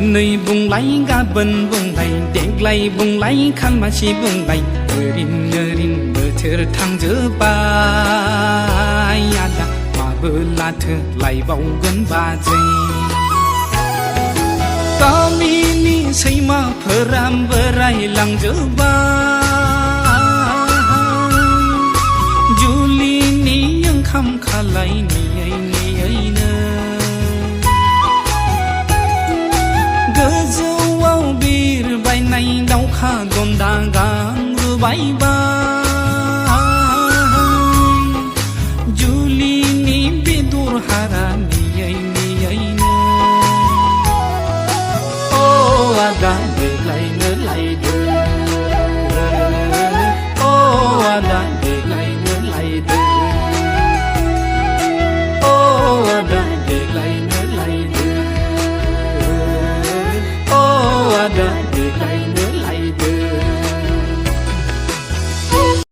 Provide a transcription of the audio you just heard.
दिनै बुंलाय गाबोन बुंलाय देग्लाय बुंलाय खालमासि बुंलाय ओरिन बोथोर थांजोब्बाय आदा माबोलाथो लायबावगोन बाजै गामिनि सैमाफोरा बोरायलांजोब्बाय जुलिनि ओंखाम खालायनियैनो गोजौआव बिरबायनाय दाउखा गन्दा गांरुबायबाय जुलिनि बेदर हारा नियैनो आदा